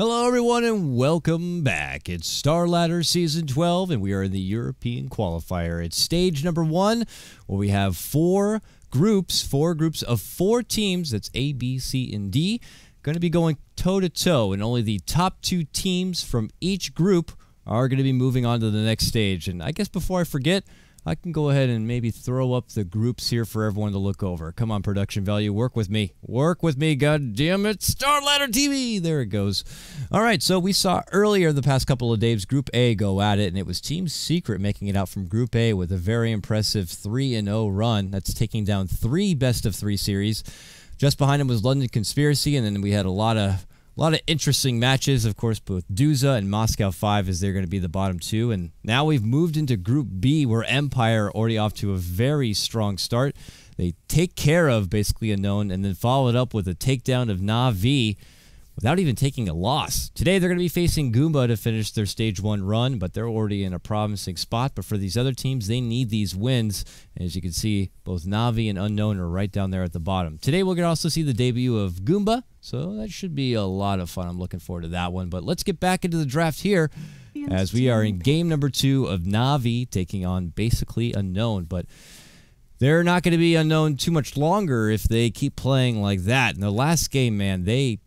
Hello everyone and welcome back. It's Star Ladder Season 12 and we are in the European Qualifier. It's stage number 1 where we have four groups of 4 teams. That's A, B, C, and D. Going to be going toe-to-toe, and only the top 2 teams from each group are going to be moving on to the next stage. And I guess before I forget, I can go ahead and maybe throw up the groups here for everyone to look over. Come on, production value, work with me. Work with me, god damn it. Star Ladder TV! There it goes. All right, so we saw earlier the past couple of days Group A go at it, and it was Team Secret making it out from Group A with a very impressive 3-0 run. That's taking down 3 best-of-3 series. Just behind him was London Conspiracy, and then we had a lot of interesting matches, of course, both Duza and Moscow 5 as they're going to be the bottom 2. And now we've moved into Group B where Empire are already off to a very strong start. They take care of basically Unknown and then follow it up with a takedown of Navi without even taking a loss. Today they're going to be facing Goomba to finish their Stage 1 run, but they're already in a promising spot. But for these other teams, they need these wins. And as you can see, both Navi and Unknown are right down there at the bottom. Today we're going to also see the debut of Goomba, so that should be a lot of fun. I'm looking forward to that one. But let's get back into the draft here as we are in game number 2 of Navi taking on basically Unknown. But they're not going to be Unknown too much longer if they keep playing like that. In the last game, man, they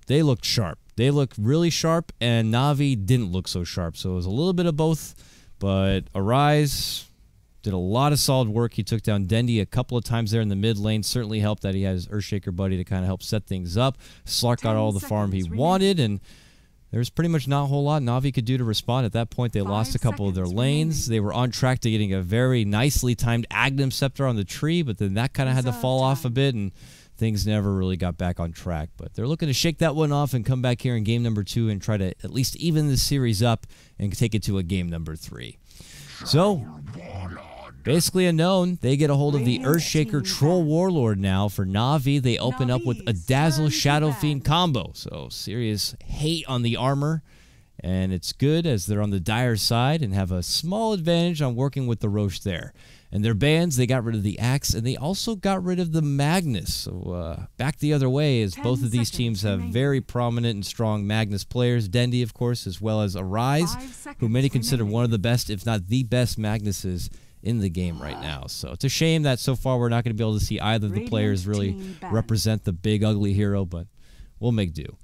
looked sharp. They looked really sharp, and Navi didn't look so sharp. So it was a little bit of both, but Arise did a lot of solid work. He took down Dendy a couple of times there in the mid lane. Certainly helped that he had his Earthshaker buddy to kind of help set things up. Slark got all the farm he wanted, and there's pretty much not a whole lot Navi could do to respond. At that point, they lost a couple of their lanes. They were on track to getting a very nicely timed Agnum Scepter on the tree, but then that kind of had to fall off a bit, and things never really got back on track. But they're looking to shake that one off and come back here in game number 2 and try to at least even the series up and take it to a game number 3. So basically Unknown, they get a hold of the Earthshaker Troll Warlord now. For Navi, they open up with a Dazzle Shadow Fiend combo. So serious hate on the armor. And it's good as they're on the dire side and have a small advantage on working with the Roche there. And their bans, they got rid of the Axe, and they also got rid of the Magnus. So back the other way, as both of these teams have very prominent and strong Magnus players. Dendy, of course, as well as Arise, who many consider one of the best, if not the best, Magnuses in the game right now. So it's a shame that so far we're not going to be able to see either of the players really represent the big, ugly hero, but we'll make do.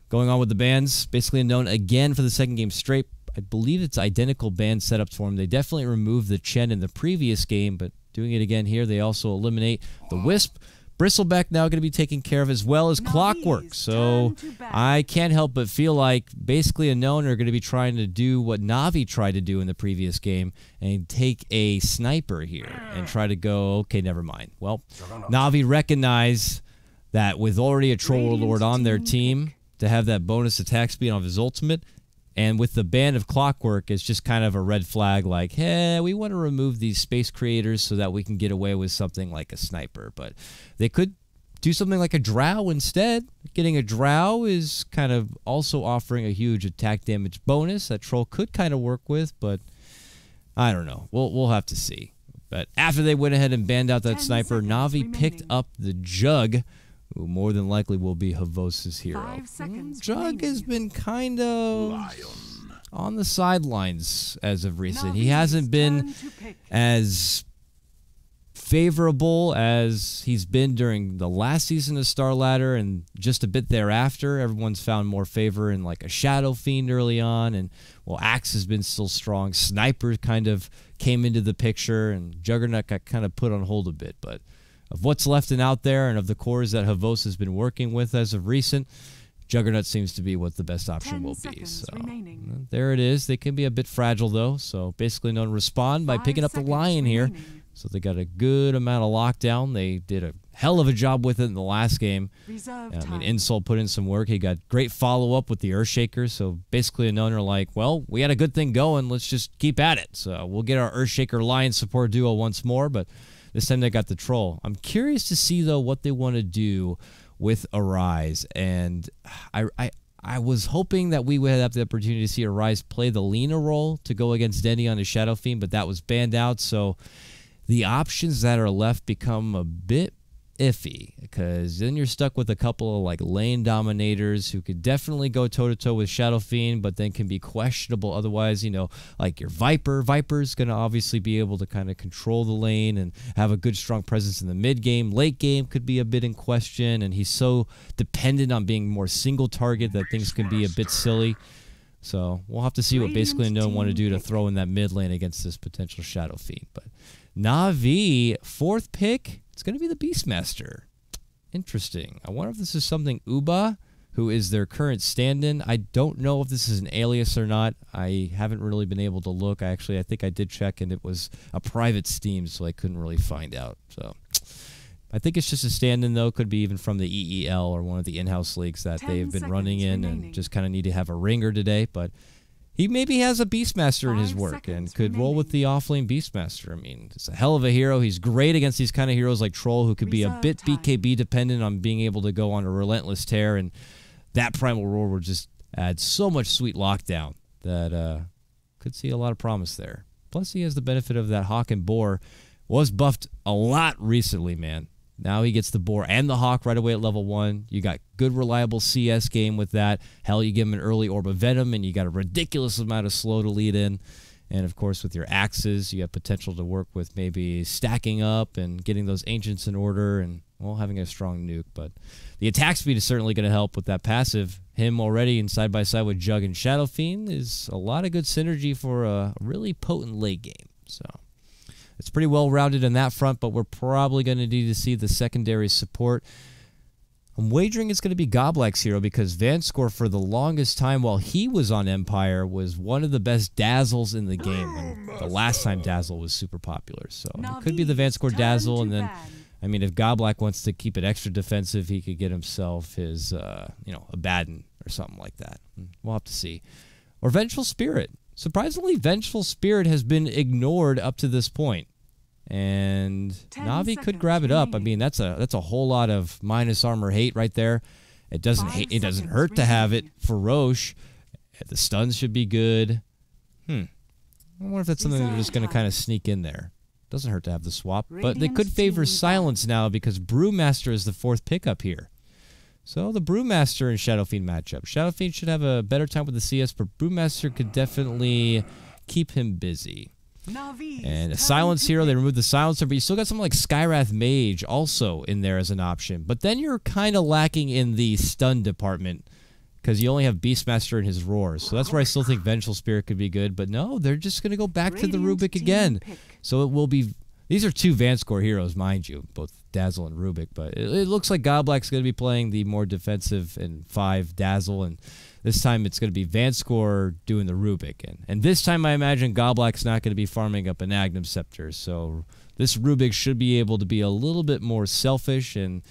Going on with the bans, basically Unknown again for the second game straight. I believe it's identical band setups for him. They definitely removed the Chen in the previous game, but doing it again here, they also eliminate the Wisp. Bristleback now going to be taken care of, as well as Clockwork. So I can't help but feel like basically Unknown are going to be trying to do what Navi tried to do in the previous game and take a sniper here and try to go, okay, never mind. Well, Navi recognize that with already a Troll Lord on their team, to have that bonus attack speed on his ultimate, and with the ban of Clockwork, it's just kind of a red flag like, hey, we want to remove these space creators so that we can get away with something like a sniper. But they could do something like a Drow instead. Getting a Drow is kind of also offering a huge attack damage bonus that Troll could kind of work with, but I don't know. We'll have to see. But after they went ahead and banned out that sniper, Navi picked up the Jug, who more than likely will be Havos's hero. Jug has been kind of on the sidelines as of recent. He hasn't been as favorable as he's been during the last season of Star Ladder and just a bit thereafter. Everyone's found more favor in like a Shadow Fiend early on, and well, Axe has been still strong. Sniper kind of came into the picture, and Juggernaut got kind of put on hold a bit, but of what's left and out there and of the cores that Havos has been working with as of recent, Juggernaut seems to be what the best option will be. So there it is. They can be a bit fragile though. So basically Unknown respond by picking up the Lion here. So they got a good amount of lockdown. They did a hell of a job with it in the last game. I mean, Insult put in some work. He got great follow-up with the Earthshaker. So basically Unknown are like, well, we had a good thing going. Let's just keep at it. So we'll get our Earthshaker Lion support duo once more, but this time they got the Troll. I'm curious to see, though, what they want to do with Arise. And I was hoping that we would have the opportunity to see Arise play the Lena role to go against Denny on his Shadow Fiend, but that was banned out. So the options that are left become a bit iffy, because then you're stuck with a couple of like lane dominators who could definitely go toe-to-toe with Shadow Fiend, but then can be questionable otherwise. You know, like your Viper's going to obviously be able to kind of control the lane and have a good strong presence in the mid game. Late game could be a bit in question, and he's so dependent on being more single target that things can be a bit silly. So we'll have to see what basically Unknown want to do to throw in that mid lane against this potential Shadow Fiend. But Navi, 4th pick, it's going to be the Beastmaster. Interesting. I wonder if this is something Uba, who is their current stand-in. I don't know if this is an alias or not. I haven't really been able to look. I think I did check, and it was a private Steam, so I couldn't really find out. So I think it's just a stand-in, though. Could be even from the EEL or one of the in-house leagues that they've been running in and just kind of need to have a ringer today. But he maybe has a Beastmaster in his work and could roll with the offlane Beastmaster. I mean, it's a hell of a hero. He's great against these kind of heroes like Troll, who could be a bit BKB dependent on being able to go on a relentless tear. And that Primal Roar will just add so much sweet lockdown that could see a lot of promise there. Plus, he has the benefit of that Hawk and Boar. Was buffed a lot recently, man. Now he gets the Boar and the Hawk right away at level 1. You got good, reliable CS game with that. Hell, you give him an early Orb of Venom, and you got a ridiculous amount of slow to lead in. And, of course, with your axes, you have potential to work with maybe stacking up and getting those Ancients in order and, well, having a strong nuke. But the attack speed is certainly going to help with that passive. Him already in side-by-side with Jug and Shadow Fiend is a lot of good synergy for a really potent late game. So it's pretty well-rounded in that front, but we're probably going to need to see the secondary support. I'm wagering it's going to be Goblak's hero because Vanscore, for the longest time while he was on Empire, was one of the best Dazzles in the game. When the last time Dazzle was super popular. So it could be the Vanscore Dazzle, and then, I mean, if Goblak wants to keep it extra defensive, he could get himself his, Abaddon or something like that. We'll have to see. Or Vengeful Spirit. Surprisingly, Vengeful Spirit has been ignored up to this point. And Navi could grab it up. I mean, that's a whole lot of minus armor hate right there. It doesn't hurt to have it for Roche. The stuns should be good. I wonder if that's something they're just going to kind of sneak in there. Doesn't hurt to have the swap, but they could favor Silence now because Brewmaster is the 4th pickup here. So the Brewmaster and Shadow Fiend matchup. Shadow Fiend should have a better time with the CS, but Brewmaster could definitely keep him busy. And a Silence hero, they removed the Silencer, but you still got something like Skywrath Mage also in there as an option. But then you're kind of lacking in the stun department because you only have Beastmaster and his Roars. So that's where I still think Vengeful Spirit could be good. But no, they're just going to go back to the Rubik again. So it will be... These are 2 Vanscore heroes, mind you, both Dazzle and Rubik. But it looks like Goblak's going to be playing the more defensive and 5 Dazzle, and this time it's going to be Vanscore doing the Rubik. And this time I imagine Goblak's not going to be farming up an Agnum Scepter. So this Rubik should be able to be a little bit more selfish and,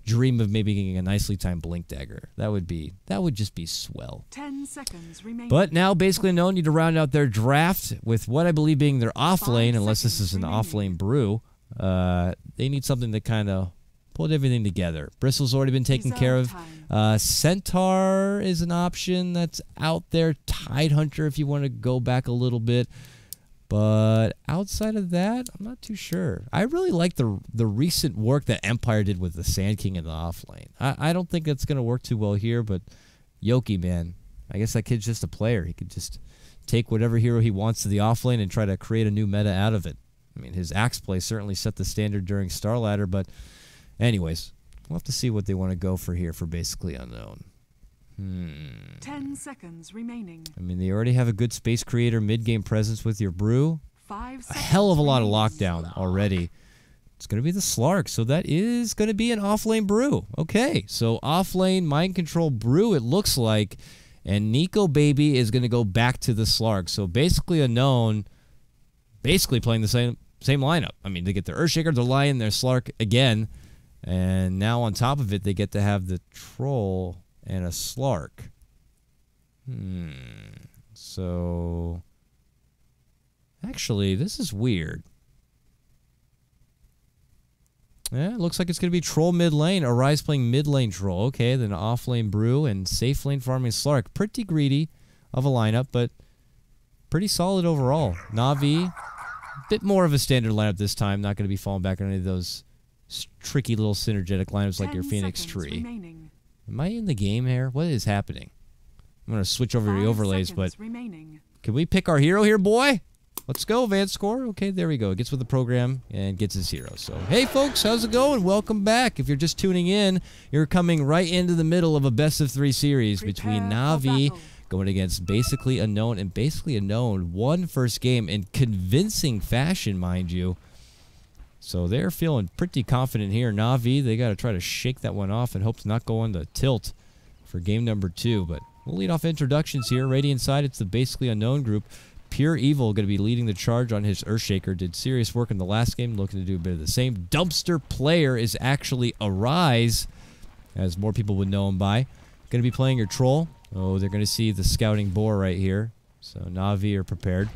dream of maybe getting a nicely timed Blink Dagger. That would just be swell. 10 seconds remaining. But now basically no need to round out their draft with what I believe being their off lane, unless this is an off lane brew. They need something to kind of pull everything together. Bristle's already been taken care of. Centaur is an option that's out there. Tidehunter if you want to go back a little bit. But outside of that, I'm not too sure. I really like the recent work that Empire did with the Sand King in the off lane. I don't think that's going to work too well here, but Yoki, man, I guess that kid's just a player. He could just take whatever hero he wants to the off lane and try to create a new meta out of it. I mean, his axe play certainly set the standard during Starladder, but anyways, we'll have to see what they want to go for here for basically unknown. 10 seconds remaining. I mean, they already have a good Space Creator mid-game presence with your Brew. 5 seconds. A hell of a lot of lockdown already. It's going to be the Slark, so that is going to be an off-lane Brew. Okay, so off-lane Mind Control Brew, it looks like, and Nico Baby is going to go back to the Slark. So basically Unknown, basically playing the same lineup. I mean, they get their Earthshaker, their Lion, their Slark again, and now on top of it, they get to have the Troll and a Slark. So actually, this is weird. Yeah, it looks like it's going to be Troll mid lane. Arise playing mid lane Troll. Okay, then off lane Brew and safe lane farming Slark. Pretty greedy of a lineup, but pretty solid overall. Navi, a bit more of a standard lineup this time. Not going to be falling back on any of those tricky little synergetic lineups like your 10 Phoenix seconds tree. remaining. Am I in the game here? What is happening? I'm going to switch over to the 5 overlays, but seconds remaining. can we pick our hero here, boy? Let's go, Van Score. Okay, there we go. Gets with the program and gets his hero. So, hey, folks, how's it going? Welcome back. If you're just tuning in, you're coming right into the middle of a best-of-3 series between Navi going against Basically Unknown, and Basically Unknown won first game in convincing fashion, mind you. So they're feeling pretty confident here. Navi, they got to try to shake that one off and hope to not go on the tilt for game number 2. But we'll lead off introductions here. Right inside, it's the Basically Unknown group. Pure Evil going to be leading the charge on his Earthshaker. Did serious work in the last game, looking to do a bit of the same. Dumpster Player is actually Arise, as more people would know him by. Going to be playing your Troll. Oh, they're going to see the Scouting Boar right here. So Navi are prepared.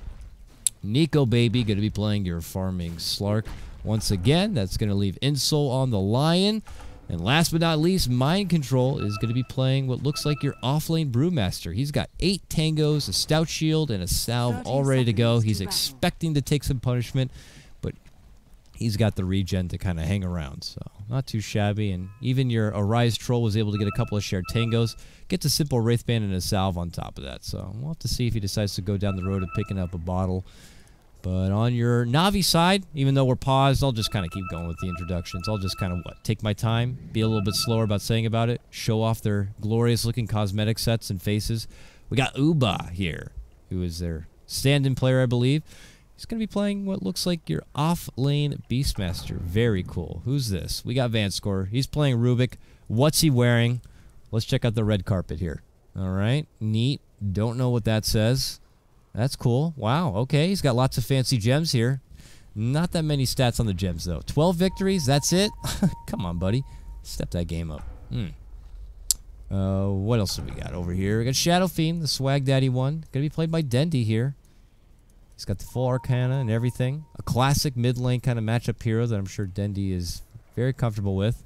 Nico Baby going to be playing your Farming Slark. Once again, that's going to leave Insole on the Lion. And last but not least, Mind Control is going to be playing what looks like your offlane Brewmaster. He's got 8 tangos, a stout shield, and a salve all ready to go. He's expecting to take some punishment, but he's got the regen to kind of hang around. So not too shabby. And even your Arise Troll was able to get a couple of shared tangos. Gets a simple Wraithband and a salve on top of that. So we'll have to see if he decides to go down the road of picking up a bottle. But on your Navi side, even though we're paused, I'll just kind of keep going with the introductions. I'll just kind of, take my time, be a little bit slower about saying about it, show off their glorious-looking cosmetic sets and faces. We got Uba here, who is their stand-in player, I believe. He's going to be playing what looks like your off-lane Beastmaster. Very cool. Who's this? We got Van Score. He's playing Rubik. What's he wearing? Let's check out the red carpet here. All right. Neat. Don't know what that says. That's cool. Wow, okay. He's got lots of fancy gems here. Not that many stats on the gems, though. 12 victories, that's it? Come on, buddy. Step that game up. What else do we got over here? We got Shadow Fiend, the Swag Daddy one. Going to be played by Dendy here. He's got the full Arcana and everything. A classic mid-lane kind of matchup hero that I'm sure Dendy is very comfortable with.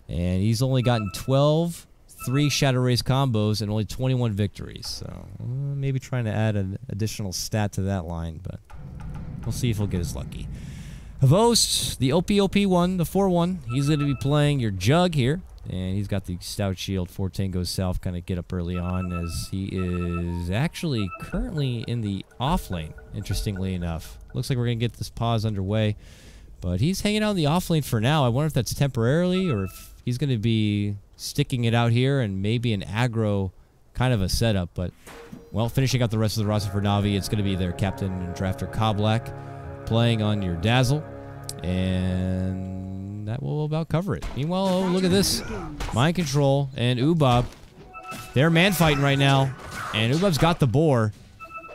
And he's only gotten 12... 3 Shadow Race combos and only 21 victories. So maybe trying to add an additional stat to that line, but we'll see if he'll get as lucky. Havos, the OPOP one, the 4-1. He's going to be playing your Jug here, and he's got the Stout Shield, 4 Tango Self, kind of get up early on, as he is actually currently in the off lane, interestingly enough. Looks like we're going to get this pause underway, but he's hanging out in the off lane for now. I wonder if that's temporarily or if he's going to be sticking it out here and maybe an aggro kind of a setup. But, well, finishing out the rest of the roster for Navi, it's going to be their captain and drafter KotLGuy playing on your Dazzle. And that will about cover it. Meanwhile, oh, look at this. Mind Control and Ubab. They're man-fighting right now. And Ubab's got the boar.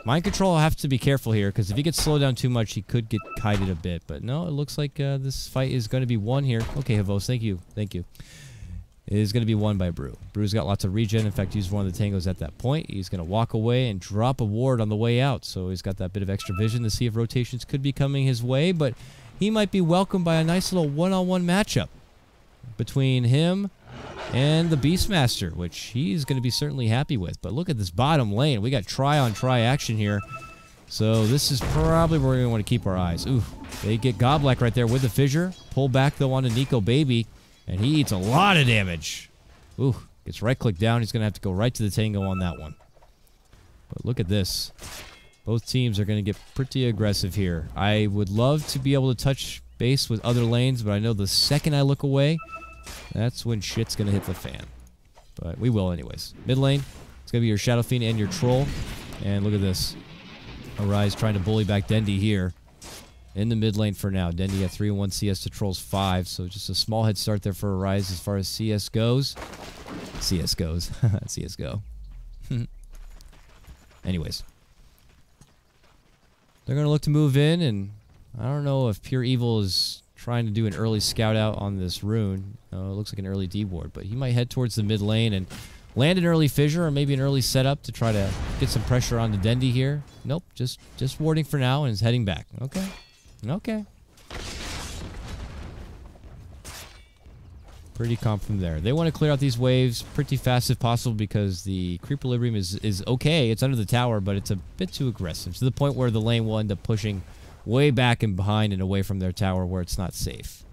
Mind Control will have to be careful here, because if he gets slowed down too much, he could get kited a bit. But no, it looks like this fight is going to be won here. Okay, Havos, thank you. Thank you. It is going to be won by Brew. Brew's got lots of regen. In fact, he's one of the tangos at that point. He's going to walk away and drop a ward on the way out. So he's got that bit of extra vision to see if rotations could be coming his way. But he might be welcomed by a nice little one-on-one matchup between him and the Beastmaster, which he's going to be certainly happy with. But look at this bottom lane. We got try-on-try action here. So this is probably where we want to keep our eyes. Ooh, they get Goblek right there with the fissure. Pull back, though, onto Nico Baby. And he eats a lot of damage. Ooh, gets right-click down. He's going to have to go right to the tango on that one. But look at this. Both teams are going to get pretty aggressive here. I would love to be able to touch base with other lanes, but I know the second I look away, that's when shit's going to hit the fan. But we will anyways. Mid lane, it's going to be your Shadow Fiend and your Troll. And look at this. Arise trying to bully back Dendy here. In the mid lane for now. Dendy at 3-1 CS to Troll's 5, so just a small head start there for Arise as far as CS goes. CS goes. CS go. Anyways. They're going to look to move in, and I don't know if Pure Evil is trying to do an early scout out on this rune. It looks like an early D ward, but he might head towards the mid lane and land an early fissure or maybe an early setup to try to get some pressure on the Dendy here. Nope, just warding for now and is heading back. Okay. Okay. Pretty calm from there. They want to clear out these waves pretty fast if possible because the creep equilibrium is okay. It's under the tower, but it's a bit too aggressive to the point where the lane will end up pushing way back and behind and away from their tower where it's not safe.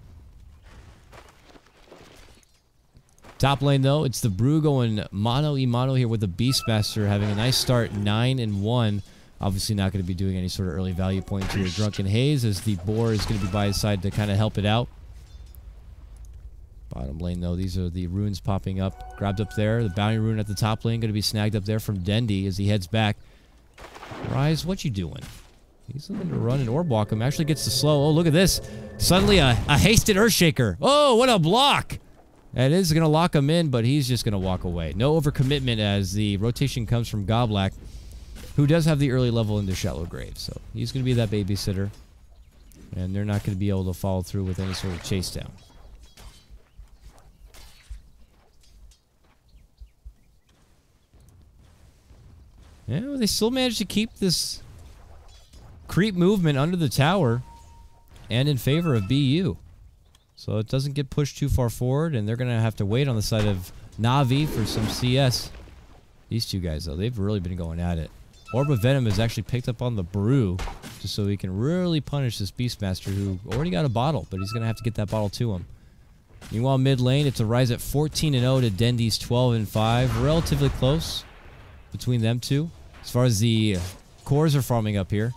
Top lane, though, it's the Brew going mano-a-mano here with the Beastmaster having a nice start, 9-1. Obviously not going to be doing any sort of early value point to your Drunken Haze, as the Boar is going to be by his side to kind of help it out. Bottom lane, though, these are the runes popping up. Grabbed up there. The Bounty Rune at the top lane going to be snagged up there from Dendy as he heads back. Rise, what you doing? He's looking to run and orb walk him. Actually gets the slow. Oh, look at this. Suddenly a hasted Earthshaker. Oh, what a block. That is going to lock him in, but he's just going to walk away. No overcommitment as the rotation comes from Goblak, who does have the early level into Shallow Grave. So he's going to be that babysitter. And they're not going to be able to follow through with any sort of chase down. Yeah, well, they still managed to keep this creep movement under the tower and in favor of BU. So it doesn't get pushed too far forward, and they're going to have to wait on the side of Navi for some CS. These two guys, though, they've really been going at it. Orb of Venom has actually picked up on the Brew, just so he can really punish this Beastmaster, who already got a bottle, but he's going to have to get that bottle to him. Meanwhile, mid lane, it's a rise at 14-0 to Dendy's 12-5. Relatively close between them two. As far as the cores are farming up here,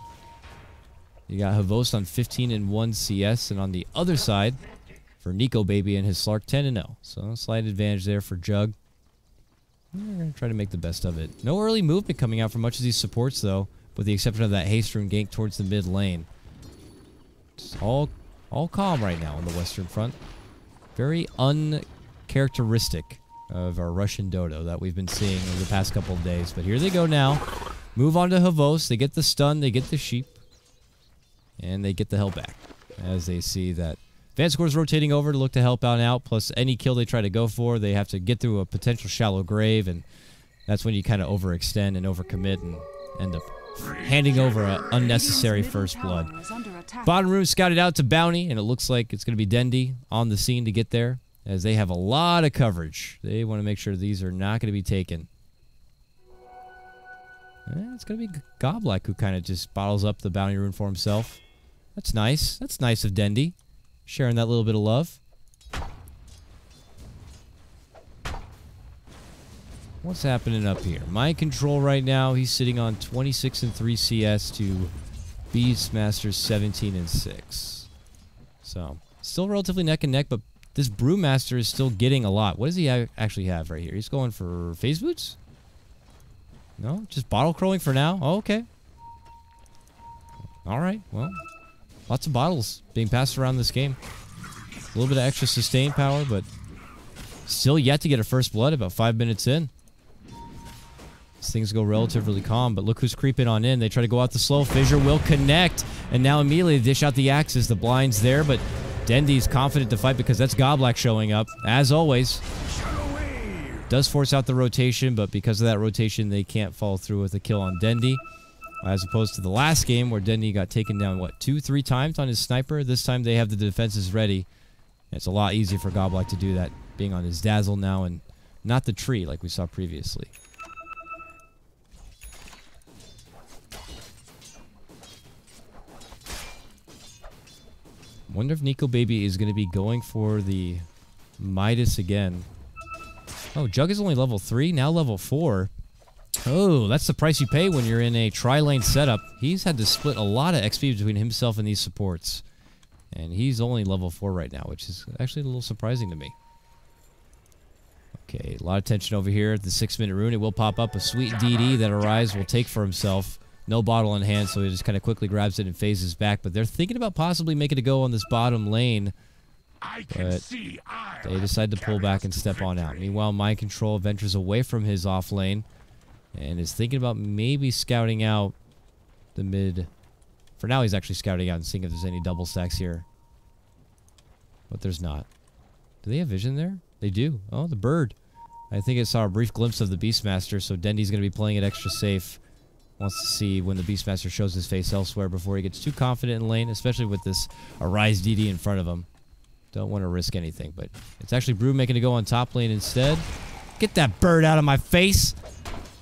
you got Havost on 15-1 CS, and on the other side, for Nico Baby and his Slark, 10-0. So slight advantage there for Jug. We're going to try to make the best of it. No early movement coming out from much of these supports, though, with the exception of that haste rune gank towards the mid lane. It's all calm right now on the Western Front. Very uncharacteristic of our Russian Dodo that we've been seeing over the past couple of days. But here they go now. Move on to Havost. They get the stun, they get the sheep, and they get the hell back as they see that Vanscore's rotating over to look to help out, plus any kill they try to go for, they have to get through a potential Shallow Grave, and that's when you kind of overextend and overcommit and end up handing over an unnecessary first blood. Bottom room scouted out to Bounty, and it looks like it's going to be Dendy on the scene to get there, as they have a lot of coverage. They want to make sure these are not going to be taken. It's going to be Goblak who kind of just bottles up the Bounty Rune for himself. That's nice. That's nice of Dendy. Sharing that little bit of love. What's happening up here? Mind Control right now. He's sitting on 26-3 CS to Beastmaster's 17-6. So, still relatively neck and neck, but this Brewmaster is still getting a lot. What does he actually have right here? He's going for Phase Boots? No? Just bottle crowing for now? Oh, okay. Alright, well. Lots of bottles being passed around this game. A little bit of extra sustain power, but still yet to get a first blood about 5 minutes in. Things go relatively calm, but look who's creeping on in. They try to go out the slow. Fissure will connect, and now immediately they dish out the axes. The blind's there, but Dendy's confident to fight because that's Goblak showing up, as always. Does force out the rotation, but because of that rotation, they can't follow through with a kill on Dendy. As opposed to the last game where Dendy got taken down, what, 2-3 times on his sniper? This time they have the defenses ready. It's a lot easier for Goblak to do that, being on his Dazzle now and not the tree like we saw previously. Wonder if Nico Baby is going to be going for the Midas again. Oh, Jug is only level 3, now level 4. Oh, that's the price you pay when you're in a tri-lane setup. He's had to split a lot of XP between himself and these supports. And he's only level 4 right now, which is actually a little surprising to me. Okay, a lot of tension over here at the 6-minute rune. It will pop up a sweet DD that Arise will take for himself. No bottle in hand, so he just kind of quickly grabs it and phases back. But they're thinking about possibly making a go on this bottom lane. But they decide to pull back and step on out. Meanwhile, Mind Control ventures away from his off lane and is thinking about maybe scouting out the mid. For now, he's actually scouting out and seeing if there's any double stacks here. But there's not. Do they have vision there? They do. Oh, the bird. I think I saw a brief glimpse of the Beastmaster, so Dendy's going to be playing it extra safe. Wants to see when the Beastmaster shows his face elsewhere before he gets too confident in lane, especially with this Arise DD in front of him. Don't want to risk anything, but it's actually Brew making a go on top lane instead. Get that bird out of my face!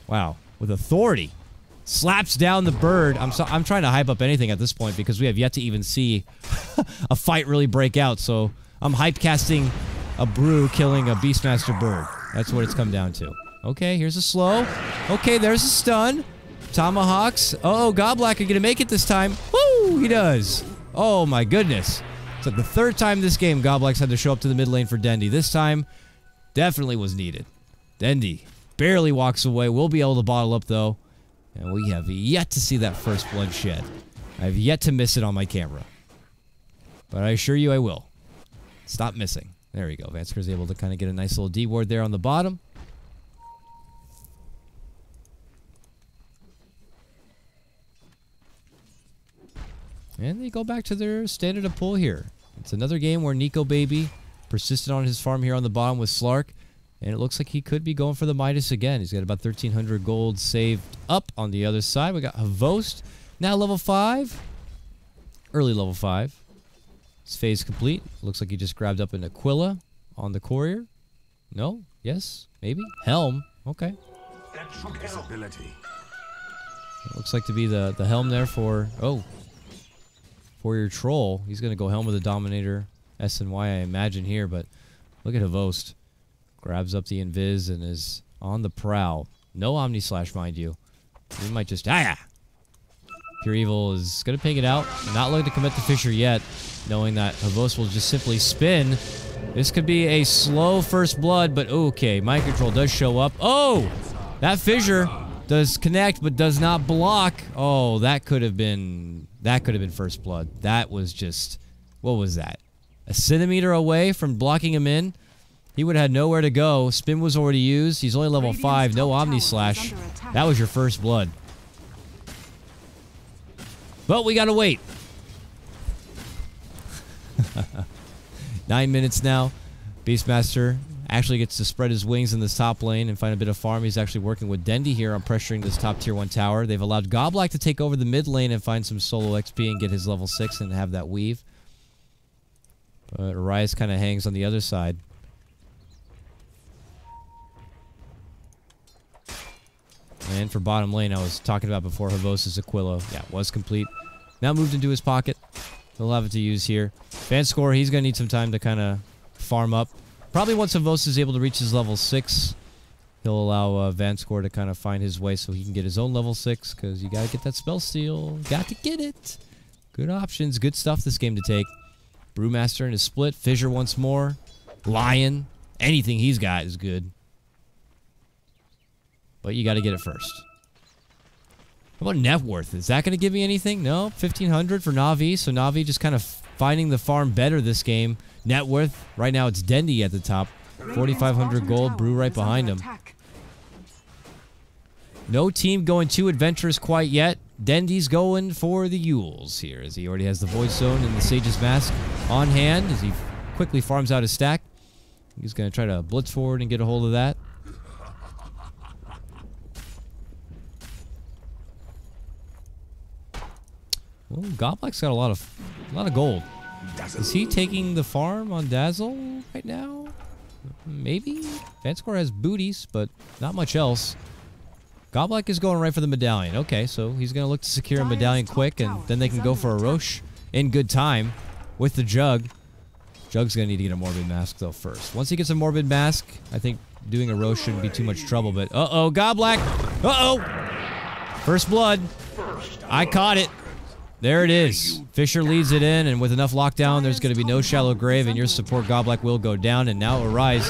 Wow, with authority. Slaps down the bird. I'm trying to hype up anything at this point because we have yet to even see a fight really break out, so I'm hype casting a brew killing a Beastmaster bird. That's what it's come down to. Okay, here's a slow. Okay, there's a stun. Tomahawks. Oh, Godblack are gonna make it this time. Woo! He does. Oh my goodness. It's like the third time this game Godblack's had to show up to the mid lane for Dendy. This time, definitely was needed. Dendy barely walks away. We'll be able to bottle up though. And we have yet to see that first blood shed. I've yet to miss it on my camera. But I assure you I will. Stop missing. There we go. Vanscore's able to kind of get a nice little D ward there on the bottom. And they go back to their standard of pull here. It's another game where Nico Baby persisted on his farm here on the bottom with Slark. And it looks like he could be going for the Midas again. He's got about 1,300 gold saved up on the other side. We got Havost, now level 5. Early level 5. His phase complete. Looks like he just grabbed up an Aquila on the courier. No? Yes? Maybe? Helm. Okay. Invisibility. Looks like to be the helm there for... Oh. For your troll. He's going to go helm with the Dominator S and Y, I imagine here. But look at Havost. Grabs up the Invis and is on the prowl. No Omni Slash, mind you. He might just... Ah! Pure Evil is going to ping it out. Not looking to commit the Fissure yet, knowing that Havost will just simply spin. This could be a slow first blood, but okay. Mind Control does show up. Oh! That Fissure does connect, but does not block. Oh, that could have been first blood. That was just... What was that? A centimeter away from blocking him in? He would have had nowhere to go. Spin was already used. He's only level 5. No Omni Slash. That was your first blood. But we gotta wait. 9 minutes now. Beastmaster actually gets to spread his wings in this top lane and find a bit of farm. He's actually working with Dendy here on pressuring this top tier 1 tower. They've allowed Godblack to take over the mid lane and find some solo XP and get his level 6 and have that weave. But Arias kind of hangs on the other side. And for bottom lane, I was talking about before, Havosta's Aquila. Yeah, was complete. Now moved into his pocket. He'll have it to use here. Vanscore, he's going to need some time to kind of farm up. Probably once Havost is able to reach his level 6, he'll allow Vanscore to kind of find his way so he can get his own level 6, because you got to get that spell steal. Got to get it. Good options. Good stuff this game to take. Brewmaster in his split. Fissure once more. Lion. Anything he's got is good. But you got to get it first. How about net worth? Is that going to give me anything? No. 1,500 for Navi. So Navi just kind of finding the farm better this game. Net worth. Right now it's Dendy at the top. 4,500 gold. Brew right behind him. No team going too adventurous quite yet. Dendy's going for the Yules here, as he already has the Void Zone and the Sage's Mask on hand as he quickly farms out his stack. He's going to try to blitz forward and get a hold of that. Well, Godblack's got a lot of gold. Is he taking the farm on Dazzle right now? Maybe. Vanscore has booties, but not much else. Godblack is going right for the medallion. Okay, so he's going to look to secure a medallion quick, and then they can go for a Roche in good time with the Jug. Jug's going to need to get a Morbid Mask, though, first. Once he gets a Morbid Mask, I think doing a Roche shouldn't be too much trouble, but uh-oh, Godblack! Uh-oh! First blood. I caught it. There it is. Fissure leads it in, and with enough lockdown, there's going to be no shallow grave, and your support Godblack will go down, and now Arise.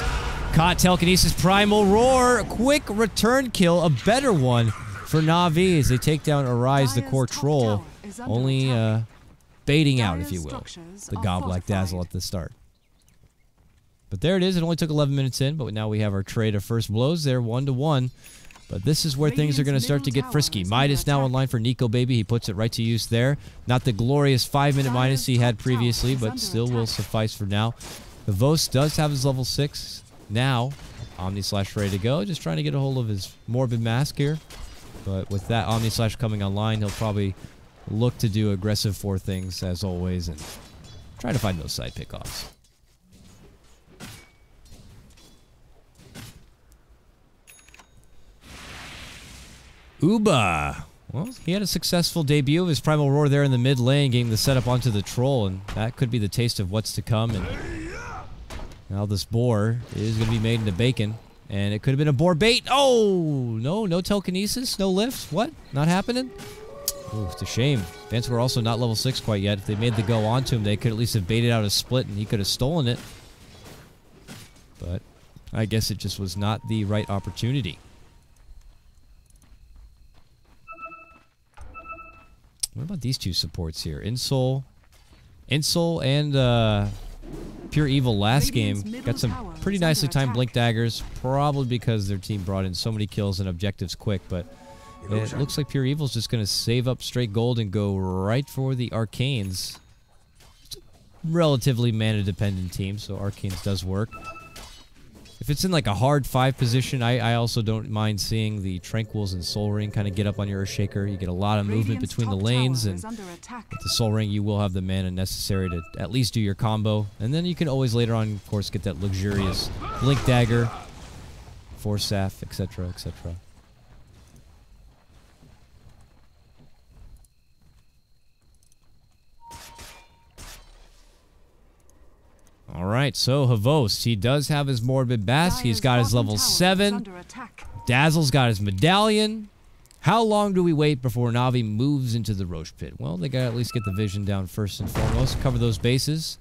Caught Telekinesis Primal Roar. Quick return kill. A better one for Navi as they take down Arise, the core troll. Only baiting out, if you will, the Godblack Dazzle at the start. But there it is. It only took 11 minutes in, but now we have our trade of first blows there, 1-1. But this is where things are going to start to get frisky. Midas now online for Nico Baby. He puts it right to use there. Not the glorious 5-minute Midas he had previously, but still will suffice for now. The Vos does have his level 6 now. Omni Slash ready to go. Just trying to get a hold of his Morbid Mask here. But with that Omni Slash coming online, he'll probably look to do aggressive 4 things as always and try to find those side pickoffs. Uba. Well, he had a successful debut of his Primal Roar there in the mid lane, getting the setup onto the troll, and that could be the taste of what's to come. And Now this boar is going to be made into bacon. And it could have been a boar bait. Oh, no telekinesis, no lift. What? Not happening? Oh, it's a shame. Vanscore also not level 6 quite yet. If they made the go onto him, they could at least have baited out a split and he could have stolen it. But I guess it just was not the right opportunity. What about these two supports here? Insole and Pure Evil last game got some pretty nicely timed blink daggers, probably because their team brought in so many kills and objectives quick, but it looks like Pure Evil's just going to save up straight gold and go right for the Arcanes. It's a relatively mana-dependent team, so Arcanes does work. If it's in like a hard 5 position, I also don't mind seeing the Tranquils and Soul Ring kind of get up on your Earthshaker. You get a lot of movement between the lanes, and with the Soul Ring you will have the mana necessary to at least do your combo. And then you can always later on, of course, get that luxurious Blink Dagger, Force Staff, etc., etc. Alright, so Havost, he does have his Morbid Bask. He's got his level 7. Dazzle's got his Medallion. How long do we wait before Navi moves into the Roche Pit? Well, they gotta at least get the vision down first and foremost. Cover those bases.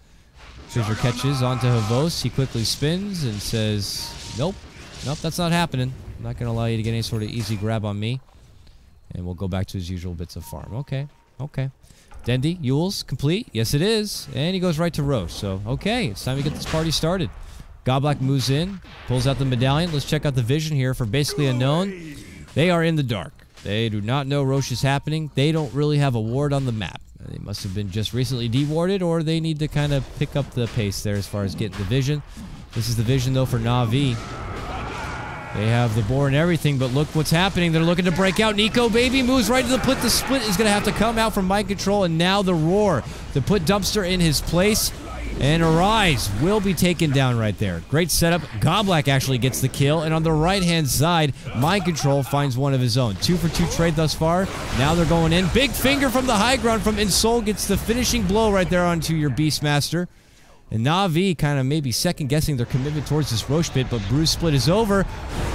Fissure catches onto Havost. He quickly spins and says, nope, that's not happening. I'm not gonna allow you to get any sort of easy grab on me. And we'll go back to his usual bits of farm. Okay. Dendy, Yules, complete. Yes, it is. And he goes right to Roche. So, okay, it's time to get this party started. Godblack moves in, pulls out the Medallion. Let's check out the vision here for Basically Unknown. They are in the dark. They do not know Roche is happening. They don't really have a ward on the map. They must have been just recently dewarded, or they need to kind of pick up the pace there as far as getting the vision. This is the vision, though, for Navi. They have the boar and everything, but look what's happening. They're looking to break out. Nico, baby, moves right to the split. The split is going to have to come out from mind control, and now the roar to put Dumpster in his place. And Arise will be taken down right there. Great setup. Godblack actually gets the kill, and on the right-hand side, Mind Control finds one of his own. 2 for 2 trade thus far. Now they're going in. Big finger from the high ground from Insole gets the finishing blow right there onto your Beastmaster. And Navi kind of maybe second-guessing their commitment towards this Roche Pit, but Bruise Split is over.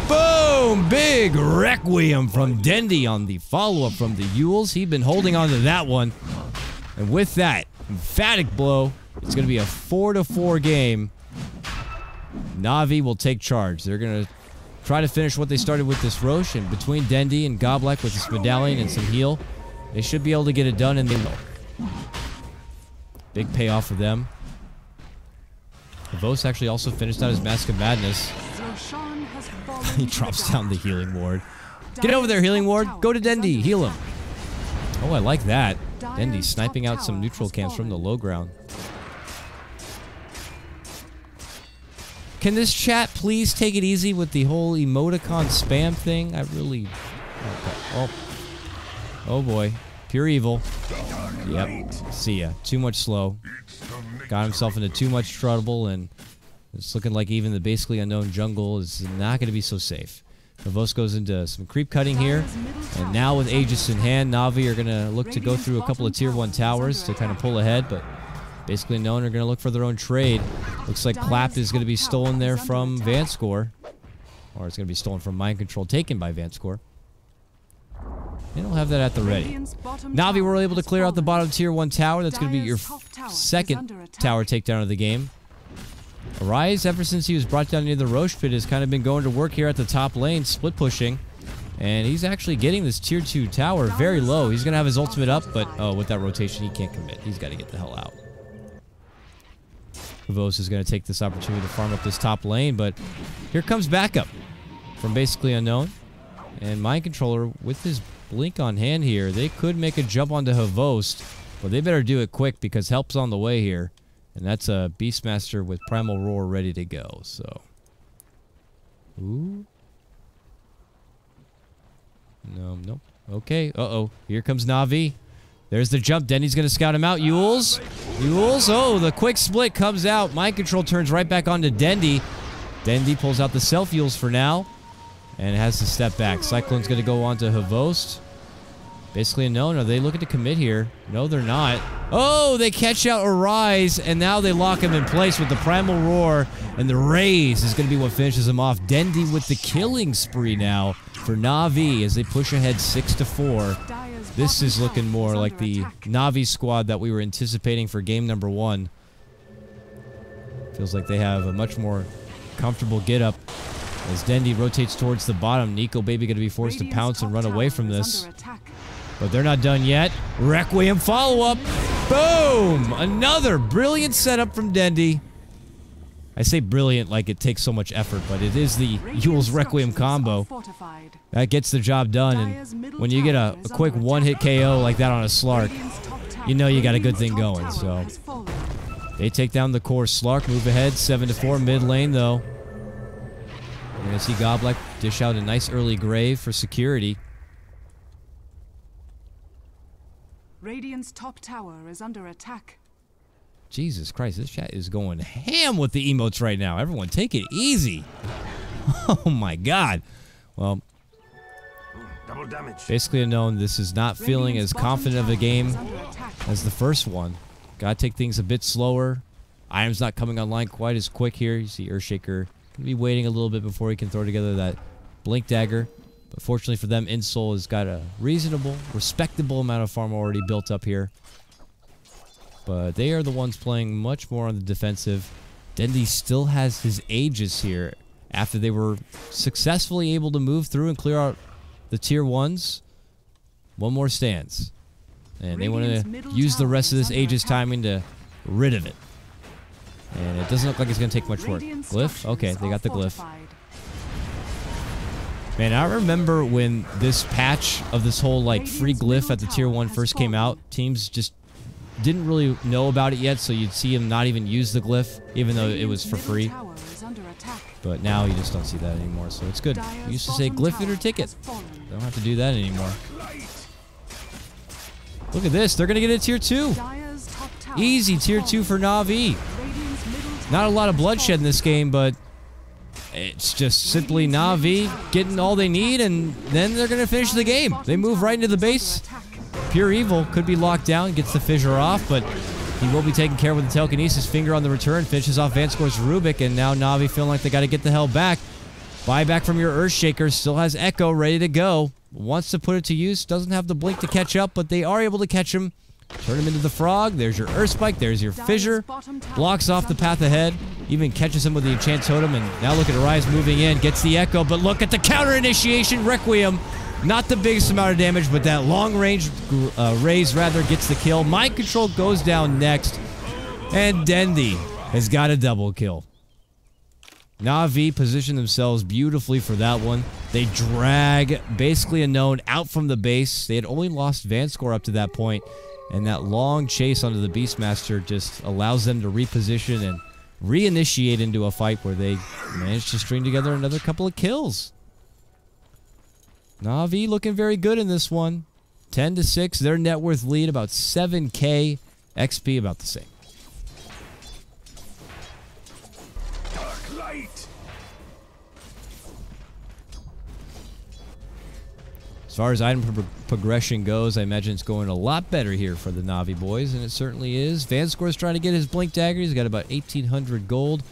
Boom! Big Requiem from Dendy on the follow-up from the Yules. He'd been holding on to that one. And with that emphatic blow, it's going to be a 4-4 game. Navi will take charge. They're going to try to finish what they started with this Roche, and between Dendy and Godblack with this Medallion and some heal, they should be able to get it done, and they will. Big payoff for them. Vos actually also finished out his Mask of Madness. He drops down the Healing Ward. Get over there, Healing Ward. Go to Dendy. Heal him. Oh, I like that. Dendy sniping out some neutral camps from the low ground. Can this chat please take it easy with the whole emoticon spam thing? I really... Okay. Oh boy. Pure Evil. Yep. See ya. Too much slow. Got himself into too much trouble, and it's looking like even the Basically Unknown jungle is not going to be so safe. Navos goes into some creep cutting here, and now with Aegis in hand, Navi are going to look to go through a couple of tier 1 towers to kind of pull ahead, but Basically Unknown are going to look for their own trade. Looks like Clap is going to be stolen there from Vanscore, or it's going to be stolen from Mind Control, taken by Vanscore. They don't have that at the ready. Navi were able to clear out the bottom tier 1 tower. That's going to be your second tower takedown of the game. Arise, ever since he was brought down near the Roche Pit, has kind of been going to work here at the top lane, split pushing. And he's actually getting this tier 2 tower very low. He's going to have his ultimate up, but with that rotation, he can't commit. He's got to get the hell out. Vos is going to take this opportunity to farm up this top lane, but here comes backup from Basically Unknown. And Mind Controller, with his Blink on hand here, they could make a jump onto Havost, but they better do it quick because help's on the way here. And that's a Beastmaster with Primal Roar ready to go, so... Ooh. Nope. Okay, here comes Navi. There's the jump. Denny's going to scout him out. Yules. Oh, the quick split comes out. Mind Control turns right back onto Dendy. Dendy pulls out the self-Yules for now. And has to step back. Cyclone's going to go on to Havost. Basically a known. Are they looking to commit here? No, they're not. Oh, they catch out Arise, and now they lock him in place with the Primal Roar, and the Raise is going to be what finishes him off. Dendi with the killing spree now for Navi as they push ahead 6-4. This is looking more like the Navi squad that we were anticipating for game number 1. Feels like they have a much more comfortable get-up. As Dendi rotates towards the bottom, Nico Baby going to be forced to pounce and run away from this. But they're not done yet. Requiem follow-up. Boom! Another brilliant setup from Dendi. I say brilliant like it takes so much effort, but it is the Yule's Requiem combo. That gets the job done, and when you get a quick one-hit KO like that on a Slark, you know you got a good thing going, so... They take down the core Slark, move ahead, 7-4 mid lane, though. We're going to see Goblik dish out a nice early grave for security. Radiant's top tower is under attack. Jesus Christ, this chat is going ham with the emotes right now. Everyone, take it easy. Oh my God. Well, Double damage. Basically a known this is not feeling as confident of a game as the first one. Gotta take things a bit slower. Items not coming online quite as quick here. You see Earthshaker gonna be waiting a little bit before he can throw together that Blink Dagger. But fortunately for them, Insol has got a reasonable, respectable amount of farm already built up here. But they are the ones playing much more on the defensive. Dendi still has his Aegis here after they were successfully able to move through and clear out the tier 1s. One more stands. And they want to use the rest of this Aegis timing to rid of it. And it doesn't look like it's going to take much work. Glyph? Okay, they got the Glyph. Man, I remember when this patch of this whole like free Glyph at the tier 1 first came out, teams just didn't really know about it yet, so you'd see them not even use the Glyph, even though it was for free. But now you just don't see that anymore, so it's good. You used to say Glyph it or ticket. Don't have to do that anymore. Look at this. They're going to get a tier 2. Easy tier 2 for Navi. Not a lot of bloodshed in this game, but it's just simply Navi getting all they need, and then they're going to finish the game. They move right into the base. Pure Evil could be locked down, gets the fissure off, but he will be taken care of with the telekinesis. Finger on the return, finishes off Vanscore's Rubik, and now Navi feeling like they got to get the hell back. Buyback from your Earthshaker, still has Echo ready to go. Wants to put it to use, doesn't have the blink to catch up, but they are able to catch him. Turn him into the frog. There's your Earth Spike. There's your fissure. Blocks off the path ahead. Even catches him with the Enchant Totem. And now look at Arise moving in. Gets the Echo. But look at the counter initiation. Requiem. Not the biggest amount of damage, but that long range raise rather gets the kill. Mind Control goes down next. And Dendi has got a double kill. Navi position themselves beautifully for that one. They drag basically a known out from the base. They had only lost Vanscore up to that point, and that long chase onto the Beastmaster just allows them to reposition and reinitiate into a fight where they managed to string together another couple of kills. Navi looking very good in this one. 10-6, their net worth lead about 7k, XP about the same. As far as item progression goes, I imagine it's going a lot better here for the Navi boys, and it certainly is. Vanscore's trying to get his Blink Dagger. He's got about 1,800 gold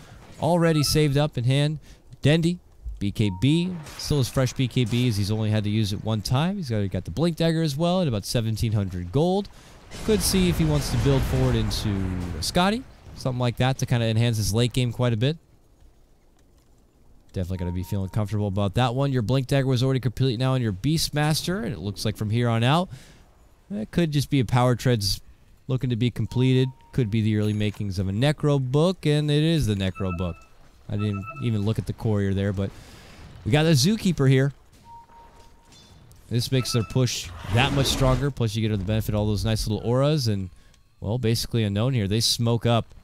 already saved up in hand. Dendi, BKB, still has fresh BKBs. He's only had to use it one time. He's got the Blink Dagger as well at about 1,700 gold. Could see if he wants to build forward into Scotty, something like that to kind of enhance his late game quite a bit. Definitely going to be feeling comfortable about that one. Your Blink Dagger was already complete now on your Beastmaster, and it looks like from here on out, it could just be a Power Treads looking to be completed. Could be the early makings of a Necro book, and it is the Necro book. I didn't even look at the courier there, but we got a Zookeeper here. This makes their push that much stronger, plus you get the benefit of all those nice little auras, and, well, basically unknown here. They smoke up.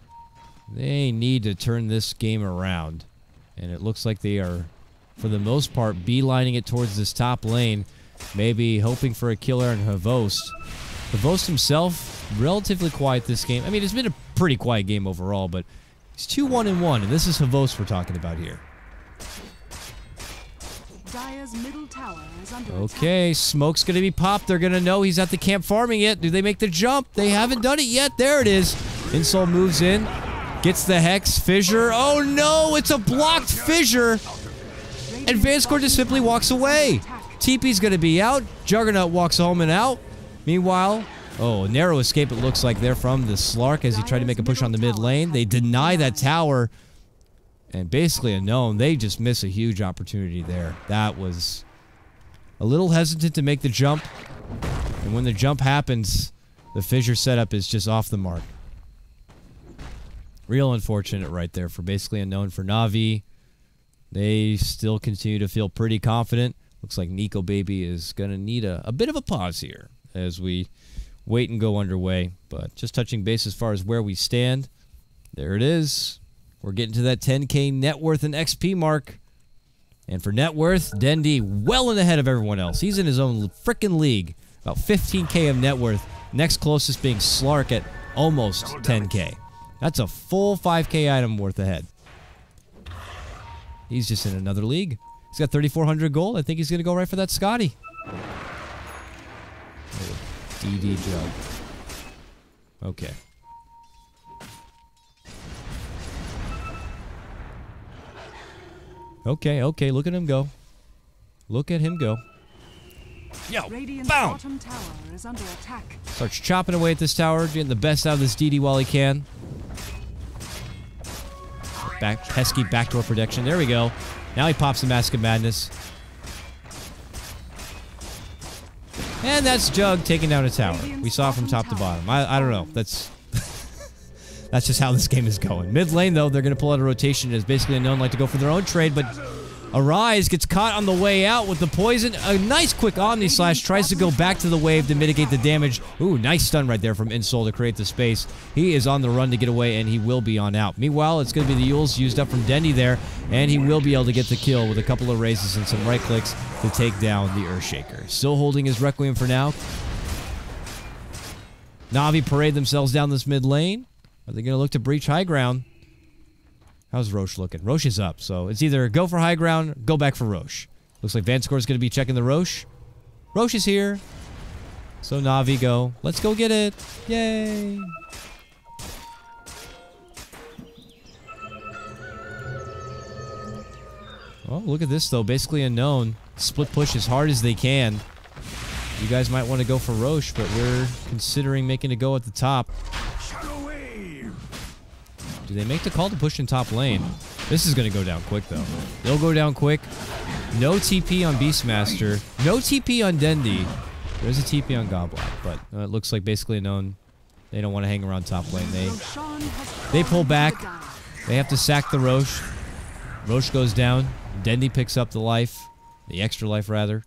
They need to turn this game around. And it looks like they are, for the most part, beelining it towards this top lane. Maybe hoping for a killer on Havost. Havost himself, relatively quiet this game. I mean, it's been a pretty quiet game overall, but he's 2-1-1, and this is Havost we're talking about here. Dire's middle tower is under attack. Okay, smoke's gonna be popped. They're gonna know he's at the camp farming it. Do they make the jump? They haven't done it yet. There it is. Insol moves in, gets the Hex fissure. Oh no, it's a blocked fissure. And Vanscore just simply walks away. TP's gonna be out. Juggernaut walks home and out. Meanwhile, oh, narrow escape it looks like there from the Slark as he tried to make a push on the mid lane. They deny that tower. And basically Unknown, they just miss a huge opportunity there. That was a little hesitant to make the jump. And when the jump happens, the fissure setup is just off the mark. Real unfortunate right there for basically Unknown for Navi. They still continue to feel pretty confident. Looks like Nico Baby is going to need a bit of a pause here as we wait and go underway. But just touching base as far as where we stand. There it is. We're getting to that 10K net worth and XP mark. And for net worth, Dendi well in ahead of everyone else. He's in his own freaking league. About 15K of net worth. Next closest being Slark at almost 10K. That's a full 5K item worth ahead. He's just in another league. He's got 3,400 gold. I think he's going to go right for that Scotty. Oh, DD Jug. Okay. Okay, look at him go. Look at him go. Yo, Radiant's boom! bottom tower is under attack. Starts chopping away at this tower, getting the best out of this DD while he can. Pesky backdoor protection. There we go. Now he pops the Mask of Madness. And that's Jug taking down a tower. We saw from top to bottom. I don't know. That's that's just how this game is going. Mid lane, though, they're going to pull out a rotation. It's basically Unknown like to go for their own trade, but Arise gets caught on the way out with the poison. A nice quick Omni Slash. Tries to go back to the wave to mitigate the damage. Ooh, nice stun right there from Insol to create the space. He is on the run to get away, and he will be on out. Meanwhile, it's going to be the Yules used up from Dendi there, and he will be able to get the kill with a couple of raises and some right clicks to take down the Earthshaker. Still holding his Requiem for now. Navi parade themselves down this mid lane. Are they going to look to breach high ground? How's Roche looking? Roche is up, so it's either go for high ground, go back for Roche. Looks like Vanscore is going to be checking the Roche. Roche is here. So Navi go. Let's go get it. Yay. Oh, look at this, though. Basically Unknown. Split push as hard as they can. You guys might want to go for Roche, but we're considering making a go at the top. Do they make the call to push in top lane? This is going to go down quick, though. They'll go down quick. No TP on Beastmaster. No TP on Dendi. There's a TP on Godblock, but it looks like basically Unknown. They don't want to hang around top lane. They pull back. They have to sack the Roche. Roche goes down. Dendi picks up the life. The extra life, rather.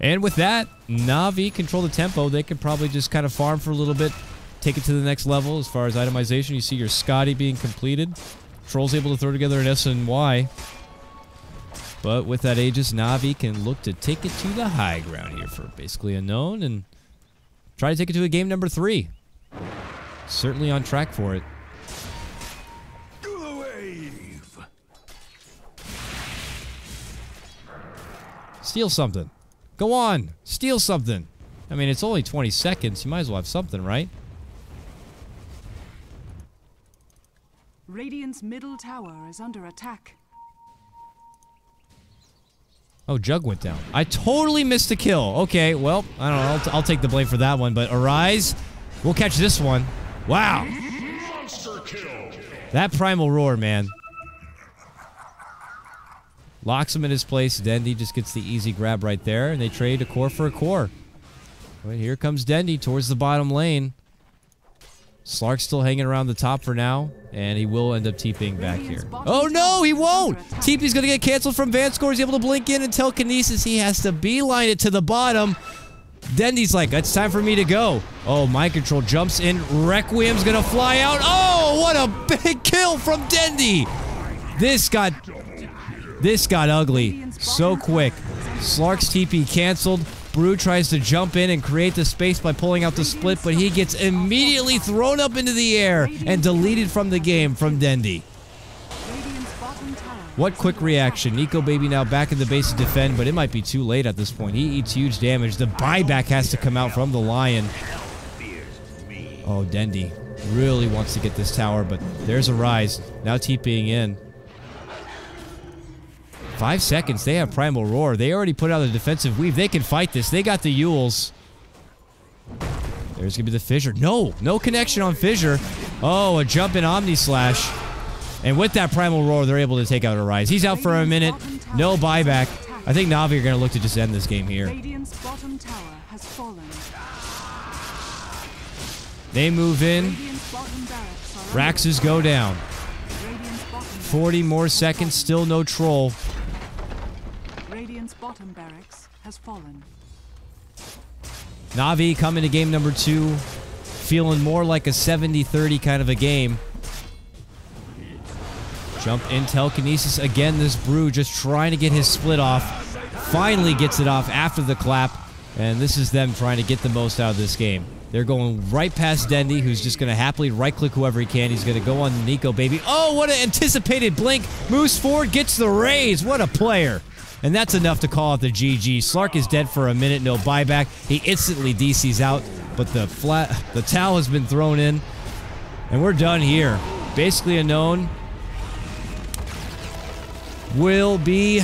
And with that, Navi control the tempo. They could probably just kind of farm for a little bit. Take it to the next level as far as itemization. You see your Scotty being completed. Troll's able to throw together an S and Y. But with that Aegis, Navi can look to take it to the high ground here for basically Unknown and try to take it to a game number 3. Certainly on track for it. Steal something. Go on. Steal something. I mean, it's only 20 seconds. You might as well have something, right? Radiant's middle tower is under attack. Oh, Jug went down. I totally missed a kill. Okay, well, I don't know. I'll take the blame for that one, but Arise, we'll catch this one. Wow. Monster kill. That Primal Roar, man. Locks him in his place. Dendi just gets the easy grab right there, and they trade a core for a core. But here comes Dendi towards the bottom lane. Slark's still hanging around the top for now, and he will end up TPing back here. Oh no, he won't! TP's gonna get canceled from Vanscore. He's able to blink in and telekinesis. He has to beeline it to the bottom. Dendi's like, it's time for me to go. Oh, mind control jumps in. Requiem's gonna fly out. Oh, what a big kill from Dendi! This got ugly so quick. Slark's TP canceled. Brew tries to jump in and create the space by pulling out the split, but he gets immediately thrown up into the air and deleted from the game from Dendi. Radiant's bottom tower What quick reaction. Nico Baby now back in the base to defend, but it might be too late at this point. He eats huge damage. The buyback has to come out from the Lion. Oh, Dendy really wants to get this tower, but there's a rise. Now TPing in. 5 seconds. They have Primal Roar. They already put out a defensive weave. They can fight this. They got the Yules. There's going to be the Fissure. No connection on Fissure. Oh, a jump in Omni Slash. And with that Primal Roar, they're able to take out a rise. He's out for a minute. No buyback. I think Navi are going to look to just end this game here. Radiant's bottom tower has fallen. They move in. Radiant's bottom barracks are Raxes go down. Radiant's bottom 40 more seconds. Still no troll. Radiant's bottom barracks has fallen. Navi coming to game number 2. Feeling more like a 70-30 kind of a game. Jump in telekinesis again. This Brew just trying to get his split off. Finally gets it off after the clap. And this is them trying to get the most out of this game. They're going right past Dendy, who's just going to happily right-click whoever he can. He's going to go on Nico Baby. Oh, what an anticipated blink. Moves forward, gets the raise. What a player. And that's enough to call out the GG. Slark is dead for a minute, no buyback. He instantly DC's out, but the towel has been thrown in. And we're done here. Basically a known will be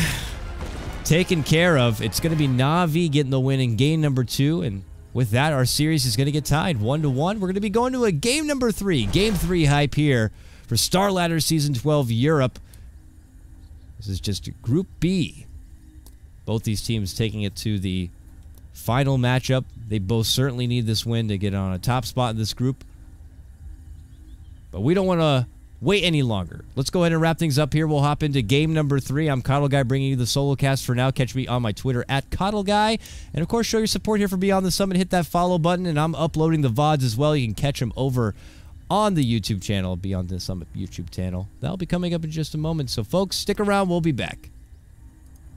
taken care of. It's going to be Navi getting the win in game number 2, and with that, our series is going to get tied 1-1. We're going to be going to a game number 3. Game 3 hype here for Star Ladder Season 12 Europe. This is just Group B. Both these teams taking it to the final matchup. They both certainly need this win to get on a top spot in this group. But we don't want to wait any longer. Let's go ahead and wrap things up here. We'll hop into game number 3. I'm KotLGuy bringing you the solo cast for now. Catch me on my Twitter at KotLGuy. And of course, show your support here for Beyond the Summit. Hit that follow button, and I'm uploading the VODs as well. You can catch them over on the YouTube channel, Beyond the Summit YouTube channel. That'll be coming up in just a moment. So folks, stick around. We'll be back.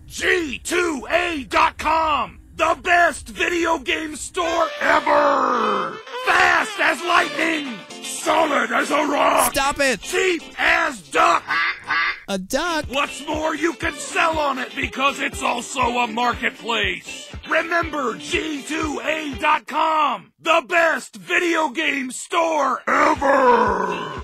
G2A.com, the best video game store ever! Fast as lightning! Solid as a rock! Stop it! Cheap as duck! A duck? What's more, you can sell on it because it's also a marketplace. Remember G2A.com, the best video game store ever!